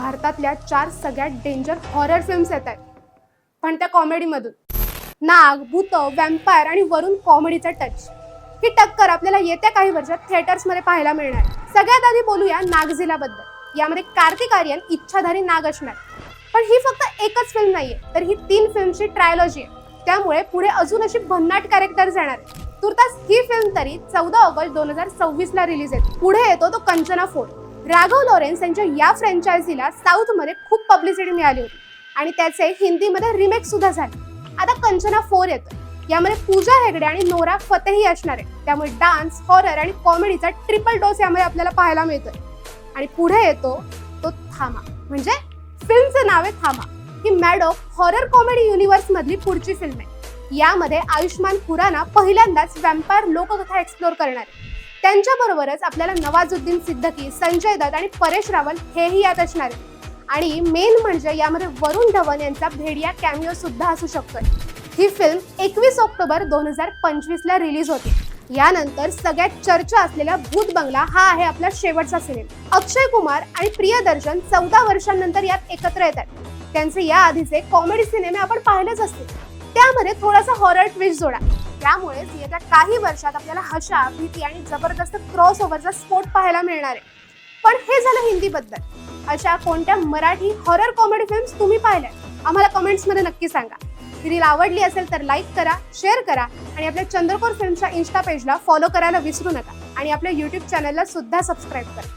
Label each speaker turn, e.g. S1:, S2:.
S1: भारतातल्या 4 सगळ्यात danger horror films येत आहेत, पण त्या कॉमेडीमधून. नाग, भूत, वॅम्पायर आणि वरून कॉमेडीचा टच. ही टक्कर आपल्याला येत्या काही वर्षात थिएटर्समध्ये पाहायला मिळणार. सगळ्यात आधी बोलूया नागझिलाबद्दल. यामध्ये कार्तिक आर्यन इच्छाधारी नाग असणार. पण ही फक्त एकच फिल्म नाहीये, तर ही 3 फिल्मची ट्रायलॉजी आहे. त्यामुळे पुढे अजून अशी भन्नाट कॅरेक्टर्स येणार आहे. तुर्तास ही फिल्म तरी 14 ऑगस्ट 2026 ला रिलीज आहे. पुढे येतो तो कंचना 4. राघव लॉरेन्स यांच्या या फ्रँचायझीला साऊथमध्ये खूप पब्लिसिटी मिळाली होती आणि त्याचे हिंदीमध्ये रिमेक सुद्धा झाले. आता कंचना 4 येतोय. यामध्ये पूजा हेगडे आणि नोरा फतेही असणार आहे. त्यामुळे डान्स, हॉरर आणि कॉमेडीचा ट्रिपल डोस यामध्ये आपल्याला पाहायला मिळतोय. आणि पुढे येतो तो थामा, म्हणजे फिल्मचं नाव आहे थामा. ही मॅडॉक हॉरर कॉमेडी युनिव्हर्स मधली पुढची फिल्म आहे. यामध्ये आयुष्मान खुराना पहिल्यांदाच वॅम्पायर लोककथा एक्सप्लोर करणार आहे. त्यांच्याबरोबरच आपल्याला नवाजुद्दीन सिद्दीकी, संजय दत्त आणि परेश रावल हेही यात असणार आहे. आणि मेन म्हणजे यामध्ये वरुण धवन यांचा भेडिया कॅमिओ सुद्धा असू शकतोय. ही फिल्म 21 ऑक्टोबर 2025 ला रिलीज होती. यानंतर सगळ्यात चर्चा असलेला भूत बंगला हा आहे आपला शेवटचा सिनेमा. अक्षय कुमार आणि प्रियदर्शन 14 वर्षांनंतर यात एकत्र येतात. त्यांचे या आधीचे कॉमेडी सिनेमे आपण पाहिलेच असतील. त्यामध्ये थोडासा हॉरर ट्विस्ट जोडा. त्यामुळे येत्या काही वर्षात आपल्याला हशा, भीती आणि जबरदस्त क्रॉस ओव्हरचा स्फोट पाहायला मिळणार आहे. पण हे झालं हिंदीबद्दल. अशा कोणत्या मराठी हॉरर कॉमेडी फिल्म्स तुम्ही पाहिल्या आम्हाला कमेंट्समध्ये नक्की सांगा. रील आवडली असेल तर लाईक करा, शेअर करा आणि आपल्या चंद्रकोर फिल्मच्या इन्स्टा पेजला फॉलो करायला विसरू नका. आणि आपल्या यूट्यूब चॅनलला सुद्धा सबस्क्राईब करा.